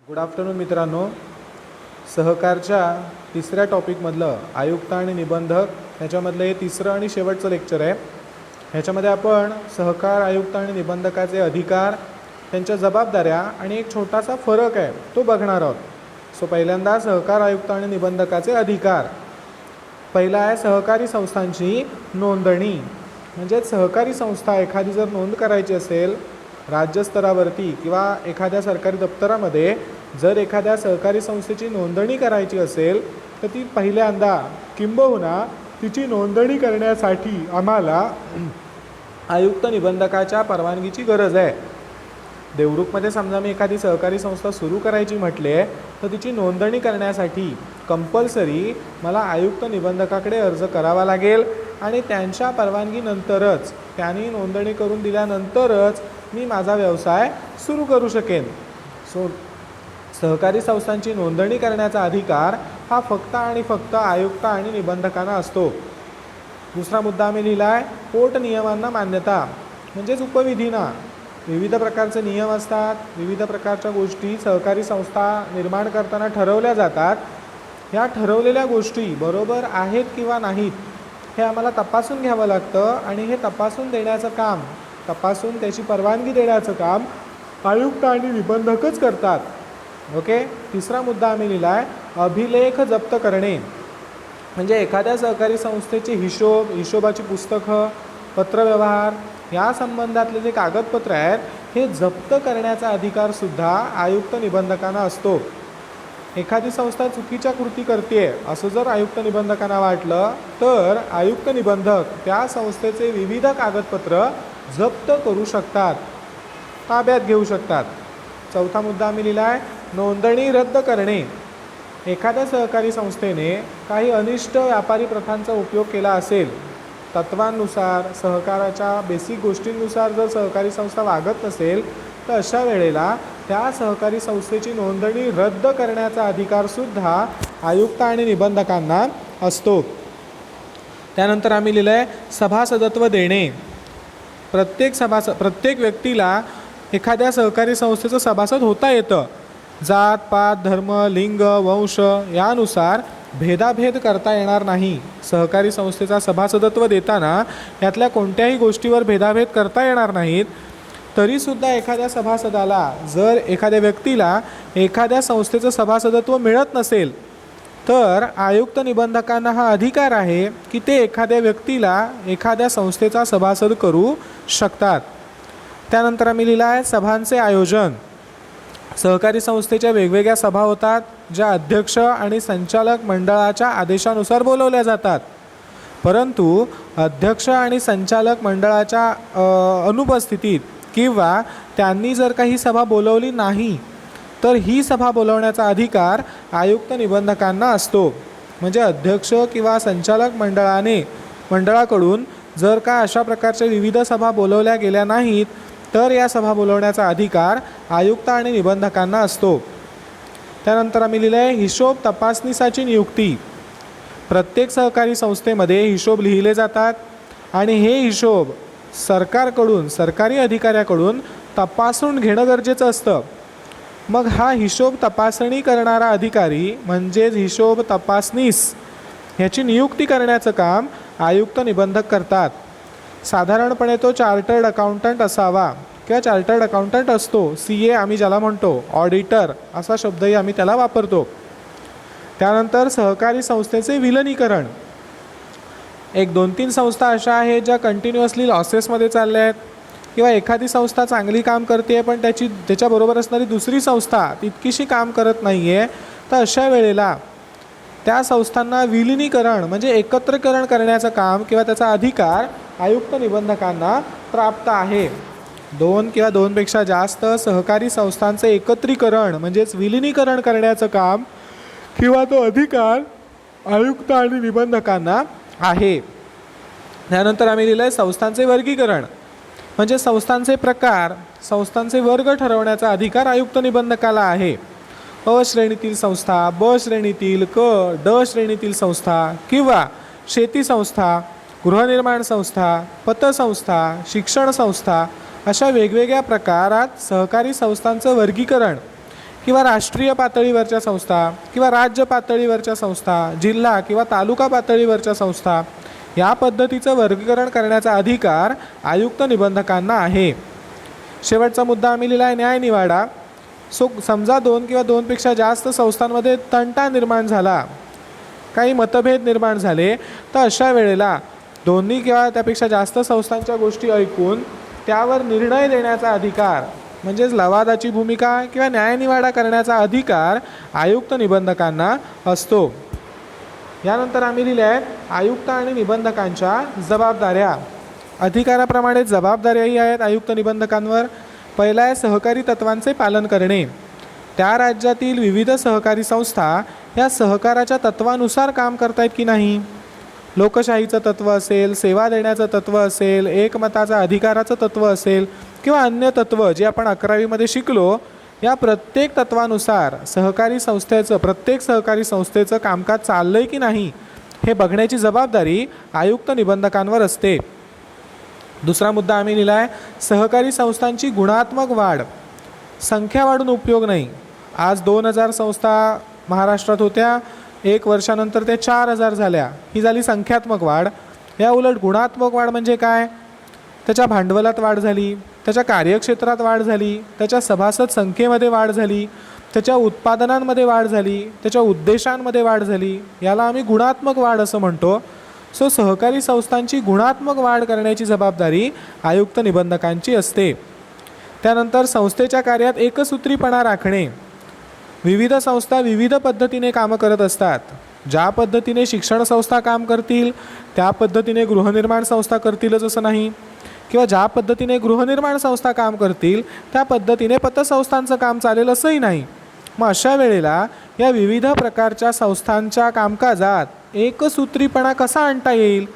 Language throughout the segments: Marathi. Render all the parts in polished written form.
गुड आफ्टरनून मित्रांनो. सहकारच्या तिसऱ्या टॉपिकमधलं आयुक्त आणि निबंधक ह्याच्यामधलं हे तिसरं आणि शेवटचं लेक्चर आहे. ह्याच्यामध्ये आपण सहकार आयुक्त आणि निबंधकाचे अधिकार, त्यांच्या जबाबदाऱ्या आणि एक छोटासा फरक आहे तो बघणार आहोत. सो पहिल्यांदा सहकार आयुक्त आणि निबंधकाचे अधिकार. पहिला आहे सहकारी संस्थांची नोंदणी. म्हणजे सहकारी संस्था एखादी जर नोंद करायची असेल राज्यस्तरावरती किंवा एखाद्या सरकारी दप्तरामध्ये, जर एखाद्या सहकारी संस्थेची नोंदणी करायची असेल तर ती पहिल्यांदा किंबहुना तिची नोंदणी करण्यासाठी आम्हाला आयुक्त निबंधकाच्या परवानगीची गरज आहे. देवरुखमध्ये समजा मी एखादी सहकारी संस्था सुरू करायची म्हटले तर तिची नोंदणी करण्यासाठी कंपल्सरी मला आयुक्त निबंधकाकडे अर्ज करावा लागेल आणि त्यांच्या परवानगीनंतरच, त्यांनी नोंदणी करून दिल्यानंतरच मी माझा व्यवसाय सुरू करू शकेन. सो सहकारी संस्थांची नोंदणी करण्याचा अधिकार हा फक्त आणि फक्त आयुक्त आणि निबंधकांना असतो. दुसरा मुद्दा आम्ही लिहिला आहे पोट नियमांना मान्यता. म्हणजेच उपविधींना विविध प्रकारचे नियम असतात, विविध प्रकारच्या गोष्टी सहकारी संस्था निर्माण करताना ठरवल्या जातात. ह्या ठरवलेल्या गोष्टी बरोबर आहेत किंवा नाहीत हे आम्हाला तपासून घ्यावं लागतं आणि हे तपासून देण्याचं काम, तपासून त्याची परवानगी देण्याचं काम आयुक्त आणि निबंधकच करतात. ओके. तिसरा मुद्दा आम्ही लिहिला आहे अभिलेख जप्त करणे. म्हणजे एखाद्या सहकारी संस्थेचे हिशोबाची पुस्तकं, पत्रव्यवहार या संबंधातले जे कागदपत्र आहेत हे जप्त करण्याचा अधिकारसुद्धा आयुक्त निबंधकांना असतो. एखादी संस्था चुकीच्या कृती करते असं जर आयुक्त निबंधकांना वाटलं तर आयुक्त निबंधक त्या संस्थेचे विविध कागदपत्र जप्त करू शकतात, ताब्यात घेऊ शकतात. चौथा मुद्दा आम्ही लिहिला आहे नोंदणी रद्द करणे. एखाद्या सहकारी संस्थेने काही अनिष्ट व्यापारी प्रथांचा उपयोग केला असेल, तत्वांनुसार, सहकाराच्या बेसिक गोष्टींनुसार जर सहकारी संस्था वागत नसेल तर अशा वेळेला त्या सहकारी संस्थेची नोंदणी रद्द करण्याचा अधिकारसुद्धा आयुक्त आणि निबंधकांना असतो. त्यानंतर आम्ही लिहिलं आहे सभासदत्व देणे. प्रत्येक व्यक्तीला एखाद्या सहकारी संस्थेचं सभासद होता येतं. जात पात, धर्म, लिंग, वंश यानुसार भेदाभेद करता येणार नाही. सहकारी संस्थेचा सभासदत्व देताना यातल्या कोणत्याही गोष्टीवर भेदाभेद करता येणार नाहीत. तरीसुद्धा एखाद्या सभासदाला, जर एखाद्या व्यक्तीला एखाद्या संस्थेचं सभासदत्व मिळत नसेल तर आयुक्त निबंधकांना हा अधिकार आहे की ते एखाद्या व्यक्तीला एखाद्या संस्थेचा सभासद करू शकतात. त्यानंतर आम्ही लिहिला आहे सभांचे आयोजन. सहकारी संस्थेच्या वेगवेगळ्या सभा होतात ज्या अध्यक्ष आणि संचालक मंडळाच्या आदेशानुसार बोलवल्या जातात. परंतु अध्यक्ष आणि संचालक मंडळाच्या अनुपस्थितीत किंवा त्यांनी जर काही सभा बोलवली नाही तर ही सभा बोलवण्याचा अधिकार आयुक्त निबंधकांना असतो. म्हणजे अध्यक्ष किंवा संचालक मंडळाकडून जर का अशा प्रकारच्या विविध सभा बोलवल्या गेल्या नाहीत तर या सभा बोलवण्याचा अधिकार आयुक्त आणि निबंधकांना असतो. त्यानंतर आम्ही लिहिलं आहे हिशोब तपासणीसाठी नियुक्ती. प्रत्येक सहकारी संस्थेमध्ये हिशोब लिहिले जातात आणि हे हिशोब सरकारकडून, सरकारी अधिकाऱ्याकडून तपासून घेणं गरजेचं असतं. मग हा हिशोब तपासणी करणारा अधिकारी म्हणजेच हिशोब तपासनीस ह्याची नियुक्ती करण्याचं काम आयुक्त निबंधक करतात. साधारणपणे तो चार्टर्ड अकाउंटंट असावा किंवा चार्टर्ड अकाउंटंट असतो. CA आम्ही ज्याला म्हणतो, ऑडिटर असा शब्दही आम्ही त्याला वापरतो. त्यानंतर सहकारी संस्थेचे विलिनीकरण. 1-2-3 संस्था अशा आहेत ज्या कंटिन्युअसली लॉसेसमध्ये चालल्या आहेत किंवा एखादी संस्था चांगली काम करते पण त्याच्याबरोबर असणारी दुसरी संस्था तितकीशी काम करत नाही आहे, तर अशा वेळेला त्या संस्थांना विलिनीकरण म्हणजे एकत्रीकरण करण्याचं काम किंवा त्याचा अधिकार आयुक्त निबंधकांना प्राप्त आहे. 2 किंवा 2पेक्षा जास्त सहकारी संस्थांचे एकत्रीकरण म्हणजेच विलिनीकरण करण्याचं काम किंवा तो अधिकार आयुक्त आणि निबंधकांना आहे. त्यानंतर आम्ही लिहिलं आहे संस्थांचे वर्गीकरण. म्हणजे संस्थांचे प्रकार, संस्थांचे वर्ग ठरवण्याचा अधिकार आयुक्त निबंधकाला आहे. अ श्रेणीतील संस्था, ब श्रेणीतील, ड श्रेणीतील संस्था किंवा शेती संस्था, गृहनिर्माण संस्था, पतसंस्था, शिक्षण संस्था अशा वेगवेगळ्या प्रकारात सहकारी संस्थांचं वर्गीकरण किंवा राष्ट्रीय पातळीवरच्या संस्था किंवा राज्य पातळीवरच्या संस्था, जिल्हा किंवा तालुका पातळीवरच्या संस्था, या पद्धतीचं वर्गीकरण करण्याचा अधिकार आयुक्त निबंधकांना आहे. शेवटचा मुद्दा आम्ही लिहिला आहे न्यायनिवाडा. समजा 2 किंवा 2पेक्षा जास्त संस्थांमध्ये तंटा निर्माण झाला, काही मतभेद निर्माण झाले, तर अशा वेळेला दोन्ही किंवा त्यापेक्षा जास्त संस्थांच्या गोष्टी ऐकून त्यावर निर्णय देण्याचा अधिकार म्हणजेच लवादाची भूमिका किंवा न्यायनिवाडा करण्याचा अधिकार आयुक्त निबंधकांना असतो. यानंतर आम्ही लिहिले आहेत आयुक्त आणि निबंधकांच्या जबाबदाऱ्या. अधिकाराप्रमाणे जबाबदाऱ्याही आहेत आयुक्त निबंधकांवर. पहिला आहे सहकारी तत्वांचे पालन करणे. त्या राज्यातील विविध सहकारी संस्था या सहकाराच्या तत्वानुसार काम करतायत की नाही. लोकशाहीचं तत्त्व असेल, सेवा देण्याचं तत्त्व असेल, एकमताचा अधिकाराचं तत्त्व असेल किंवा अन्य तत्त्व जे आपण 11वीमध्ये शिकलो, या प्रत्येक तत्वानुसार प्रत्येक सहकारी संस्थेचं कामकाज चाललं आहे की नाही हे बघण्याची जबाबदारी आयुक्त निबंधकांवर असते. दुसरा मुद्दा आम्ही लिहिला आहे सहकारी संस्थांची गुणात्मक वाढ. संख्या वाढून उपयोग नाही. आज 2000 संस्था महाराष्ट्रात होत्या, 1 वर्षानंतर त्या 4000 झाल्या. ही झाली संख्यात्मक वाढ. या उलट गुणात्मक वाढ म्हणजे काय? त्याच्या भांडवलात वाढ झाली, त्याच्या कार्यक्षेत्रात वाढ झाली, त्याच्या सभासद संख्येमध्ये वाढ झाली, त्याच्या उत्पादनांमध्ये वाढ झाली, त्याच्या उद्देशांमध्ये वाढ झाली. याला आम्ही गुणात्मक वाढ असं म्हणतो. सहकारी संस्थांची गुणात्मक वाढ करण्याची जबाबदारी आयुक्त निबंधकांची असते. त्यानंतर संस्थेच्या कार्यात एकसूत्रीपणा राखणे. विविध संस्था विविध पद्धतीने कामं करत असतात. ज्या पद्धतीने शिक्षण संस्था काम करतील त्या पद्धतीने गृहनिर्माण संस्था करतीलच असं नाही, किंवा ज्या पद्धतीने गृहनिर्माण संस्था काम करतील त्या पद्धतीने पतसंस्थांचं काम चालेल असंही नाही. मग अशा वेळेला या विविध प्रकारच्या संस्थांच्या कामकाजात एकसूत्रीपणा कसा आणता येईल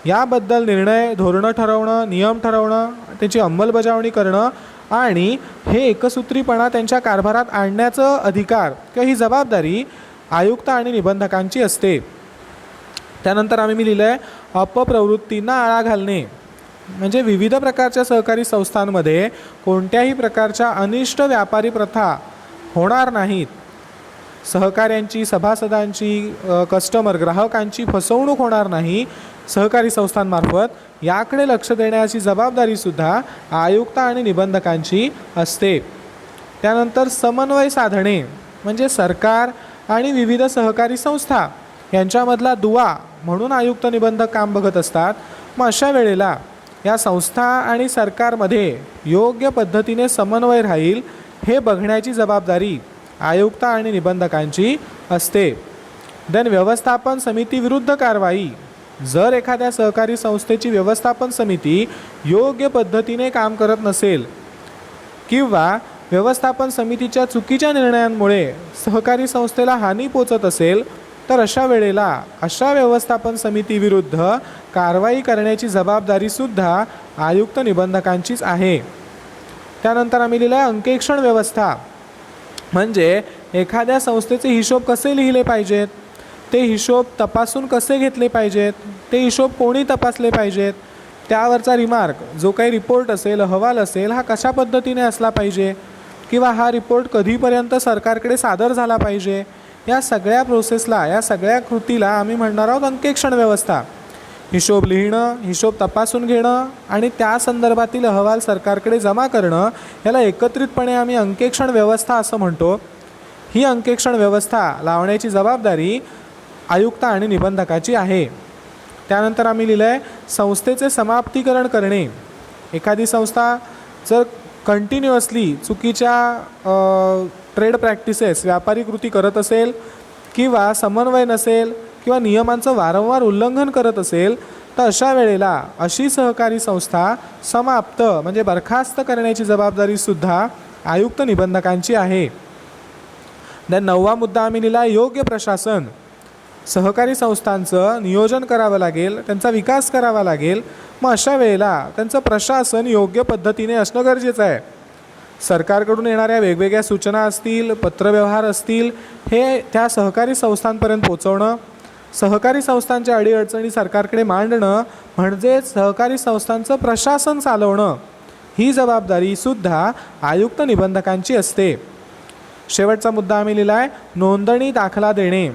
याबद्दल निर्णय, धोरणं ठरवणं, नियम ठरवणं, त्याची अंमलबजावणी करणं आणि हे एकसूत्रीपणा त्यांच्या कारभारात आणण्याचं अधिकार किंवा ही जबाबदारी आयुक्त आणि निबंधकांची असते. त्यानंतर आम्ही लिहिलं आहे अपप्रवृत्तींना आळा घालणे. म्हणजे विविध प्रकारच्या सहकारी संस्थांमध्ये कोणत्याही प्रकारच्या अनिष्ट व्यापारी प्रथा होणार नाहीत. सहकाऱ्यांची, सभासदांची, ग्राहकांची फसवणूक होणार नाही सहकारी संस्थांमार्फत. याकडे लक्ष देण्याची जबाबदारीसुद्धा आयुक्त आणि निबंधकांची असते. त्यानंतर समन्वय साधणे. म्हणजे सरकार आणि विविध सहकारी संस्था यांच्यामधला दुवा म्हणून आयुक्त निबंधक काम बघत असतात. मग अशा वेळेला या संस्था आणि सरकारमध्ये योग्य पद्धतीने समन्वय राहील हे बघण्याची जबाबदारी आयुक्त आणि निबंधकांची असते. देन व्यवस्थापन समिती विरुद्ध कारवाई. जर एखाद्या सहकारी संस्थेची व्यवस्थापन समिती योग्य पद्धतीने काम करत नसेल किंवा व्यवस्थापन समितीच्या चुकीच्या निर्णयांमुळे सहकारी संस्थेला हानी पोचत असेल तर अशा वेळेला अशा व्यवस्थापन समितीविरुद्ध कारवाई करण्याची जबाबदारीसुद्धा आयुक्त निबंधकांचीच आहे. त्यानंतर आम्ही लिहिलं आहे अंकेक्षण व्यवस्था. म्हणजे एखाद्या संस्थेचे हिशोब कसे लिहिले पाहिजेत, ते हिशोब तपासून कसे घेतले पाहिजेत, ते हिशोब कोणी तपासले पाहिजेत, त्यावरचा रिमार्क जो काही रिपोर्ट असेल, अहवाल असेल, हा कशा पद्धतीने असला पाहिजे किंवा हा रिपोर्ट कधीपर्यंत सरकारकडे सादर झाला पाहिजे, या सगळ्या प्रोसेसला, या सगळ्या कृतीला आम्ही म्हणणार आहोत अंकेक्षण व्यवस्था. हिशोब लिहिणं, हिशोब तपासून घेणं आणि त्या संदर्भातील अहवाल सरकारकडे जमा करणं, याला एकत्रितपणे आम्ही अंकेक्षण व्यवस्था असं म्हणतो. ही अंकेक्षण व्यवस्था लावण्याची जबाबदारी आयुक्त आणि निबंधकाची आहे. त्यानंतर आम्ही लिहिलं आहे संस्थेचे समाप्तीकरण करणे. एखादी संस्था जर कंटिन्युअसली चुकीच्या ट्रेड प्रॅक्टिसेस, व्यापारी कृती करत असेल किंवा समन्वय नसेल किंवा नियमांचं वारंवार उल्लंघन करत असेल तर अशा वेळेला अशी सहकारी संस्था समाप्त म्हणजे बरखास्त करण्याची जबाबदारीसुद्धा आयुक्त निबंधकांची आहे. देन 9वा मुद्दा आम्ही लिहिला योग्य प्रशासन. सहकारी संस्थांचं नियोजन करावं लागेल, त्यांचा विकास करावा लागेल. मग अशा वेळेला त्यांचं प्रशासन योग्य पद्धतीने असणं गरजेचं आहे. सरकारकडून येणाऱ्या वेगवेगळ्या सूचना असतील, पत्रव्यवहार असतील, हे त्या सहकारी संस्थांपर्यंत पोचवणं, सहकारी संस्थांच्या अडीअडचणी सरकारकडे मांडणं म्हणजे सहकारी संस्थांचं प्रशासन चालवणं, ही जबाबदारीसुद्धा आयुक्त निबंधकांची असते. शेवटचा मुद्दा आम्ही लिहिला आहे, नोंदणी दाखला देणे.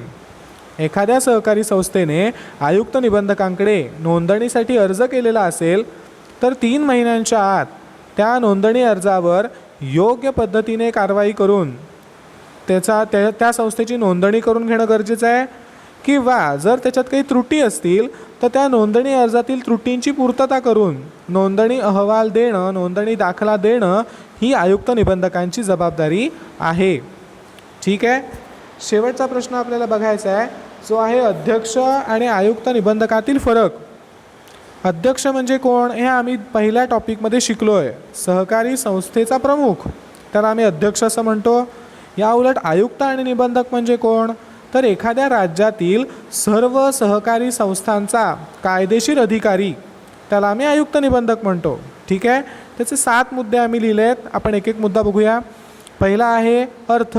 एखाद्या सहकारी संस्थेने आयुक्त निबंधकांकडे नोंदणीसाठी अर्ज केलेला असेल तर 3 महिन्यांच्या आत त्या नोंदणी अर्जावर योग्य पद्धतीने कारवाई करून त्या संस्थेची नोंदणी करून घेणं गरजेचं आहे, किंवा जर त्याच्यात काही त्रुटी असतील तर त्या नोंदणी अर्जातील त्रुटींची पूर्तता करून नोंदणी अहवाल देणं, नोंदणी दाखला देणं ही आयुक्त निबंधकांची जबाबदारी आहे. ठीक आहे. शेवटचा प्रश्न आपल्याला बघायचा आहे, जो आहे अध्यक्ष आणि आयुक्त निबंधकातील फरक. अध्यक्ष म्हणजे कोण हे आम्ही पहिल्या टॉपिकमध्ये शिकलो आहे. सहकारी संस्थेचा प्रमुख त्याला आम्ही अध्यक्ष असं म्हणतो. या उलट आयुक्त आणि निबंधक म्हणजे कोण, तर एखाद्या राज्यातील सर्व सहकारी संस्थांचा कायदेशीर अधिकारी त्याला आम्ही आयुक्त निबंधक म्हणतो. ठीक आहे. त्याचे 7 मुद्दे आम्ही लिहिले आहेत. आपण एक एक मुद्दा बघूया. पहिला आहे अर्थ.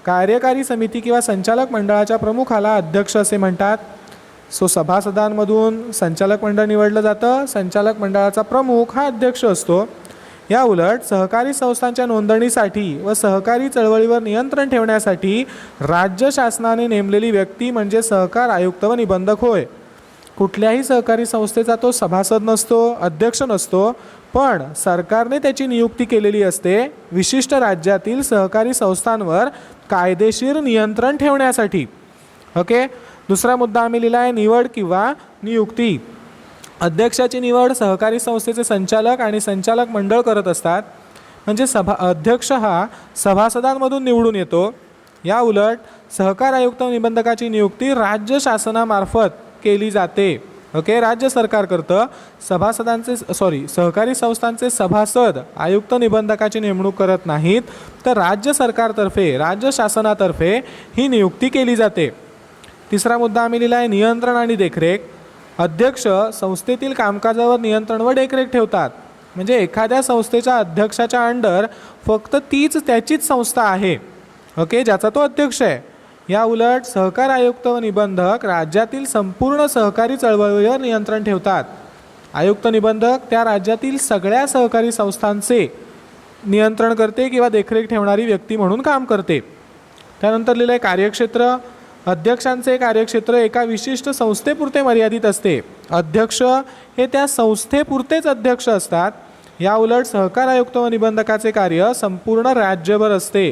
कार्यकारी समिती किंवा संचालक मंडळाच्या प्रमुखाला अध्यक्ष असे म्हणतात. सभासदांमधून संचालक मंडळ निवडलं जातं. संचालक मंडळाचा प्रमुख हा अध्यक्ष असतो. या उलट सहकारी संस्थांच्या नोंदणीसाठी व सहकारी चळवळीवर नियंत्रण ठेवण्यासाठी राज्य शासनाने नेमलेली व्यक्ती म्हणजे सहकार आयुक्त व निबंधक होय. कुठल्याही सहकारी संस्थेचा तो सभासद नसतो, अध्यक्ष नसतो, पण सरकारने त्याची नियुक्ती केलेली असते विशिष्ट राज्यातील सहकारी संस्थांवर कायदेशीर नियंत्रण ठेवण्यासाठी. ओके. दुसरा मुद्दा आम्ही लिहिला आहे, निवड किंवा नियुक्ती. अध्यक्षाची निवड सहकारी संस्थेचे संचालक आणि संचालक मंडळ करत असतात. म्हणजे अध्यक्ष हा सभासदांमधून निवडून येतो. या उलट सहकार आयुक्त निबंधकाची नियुक्ती राज्य शासनामार्फत केली जाते. ओके. राज्य सरकार करतं. सहकारी संस्थांचे सभासद आयुक्त निबंधकाची नेमणूक करत नाहीत, तर राज्य सरकारतर्फे, राज्य शासनातर्फे ही नियुक्ती केली जाते. तिसरा मुद्दा आम्ही लिहिला आहे, नियंत्रण आणि देखरेख. अध्यक्ष संस्थेतील कामकाजावर नियंत्रण व देखरेख ठेवतात. म्हणजे एखाद्या संस्थेच्या अध्यक्षाच्या अंडर फक्त त्याचीच संस्था आहे, ओके, ज्याचा तो अध्यक्ष आहे. या उलट सहकार आयुक्त व निबंधक राज्यातील संपूर्ण सहकारी चळवळीवर नियंत्रण ठेवतात. आयुक्त निबंधक त्या राज्यातील सगळ्या सहकारी संस्थांचे नियंत्रण करते किंवा देखरेख ठेवणारी व्यक्ती म्हणून काम करते. त्यानंतर लिहिलं आहे कार्यक्षेत्र. अध्यक्षांचे कार्यक्षेत्र एका विशिष्ट संस्थेपुरते मर्यादित असते. अध्यक्ष हे त्या संस्थेपुरतेच अध्यक्ष असतात. या उलट सहकार आयुक्त व निबंधकाचे कार्य संपूर्ण राज्यभर असते.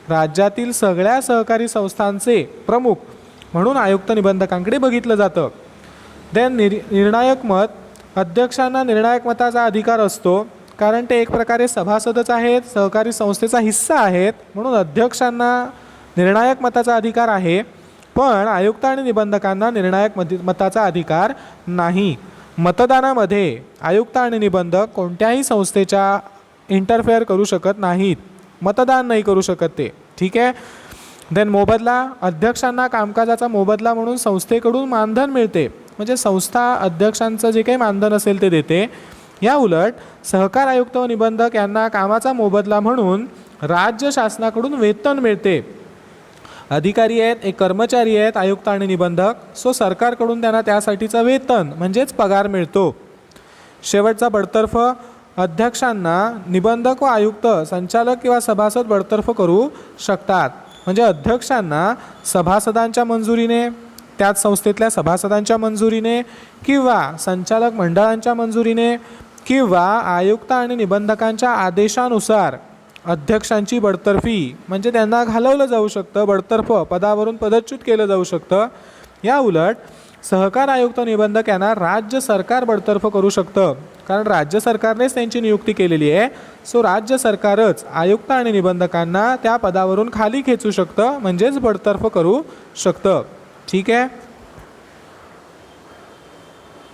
राज्यातील सगळ्या सहकारी संस्थांचे प्रमुख म्हणून आयुक्त निबंधकांकडे बघितलं जातं. देन निर्णायक मत. अध्यक्षांना निर्णायक मताचा अधिकार असतो, कारण ते एक प्रकारे सभासदच आहेत, सहकारी संस्थेचा हिस्सा आहेत, म्हणून अध्यक्षांना निर्णायक मताचा अधिकार आहे. पण आयुक्त आणि निबंधकांना निर्णायक मताचा अधिकार नाही. मतदानामध्ये आयुक्त आणि निबंधक कोणत्याही संस्थेच्या इंटरफेअर करू शकत नाहीत, मतदान नाही करू शकत ते. ठीक आहे. देन मोबदला. अध्यक्षांना कामकाजाचा मोबदला म्हणून संस्थेकडून मानधन मिळते. म्हणजे संस्था अध्यक्षांचं जे काही मानधन असेल ते देते. या उलट सहकार आयुक्त व निबंधक यांना कामाचा मोबदला म्हणून राज्य शासनाकडून वेतन मिळते. अधिकारी आहेत, एक कर्मचारी आहेत आयुक्त आणि निबंधक, सरकारकडून त्यांना त्यासाठीचं वेतन म्हणजेच पगार मिळतो. शेवटचा बडतर्फ. अध्यक्षांना निबंधक व आयुक्त, संचालक किंवा सभासद बडतर्फ करू शकतात. म्हणजे अध्यक्षांना सभासदांच्या मंजुरीने, त्याच संस्थेतल्या सभासदांच्या मंजुरीने किंवा संचालक मंडळांच्या मंजुरीने किंवा आयुक्त आणि निबंधकांच्या आदेशानुसार अध्यक्षांची बडतर्फी म्हणजे त्यांना घालवलं जाऊ शकतं, बडतर्फ पदावरून पदच्युत केलं जाऊ शकतं. या उलट सहकार आयुक्त निबंधक यांना राज्य सरकार बडतर्फ करू शकतं, कारण राज्य सरकारनेच त्यांची नियुक्ती केलेली आहे. राज्य सरकारच आयुक्त आणि निबंधकांना त्या पदावरून खाली खेचू शकतं, म्हणजेच बडतर्फ करू शकतं. ठीक आहे.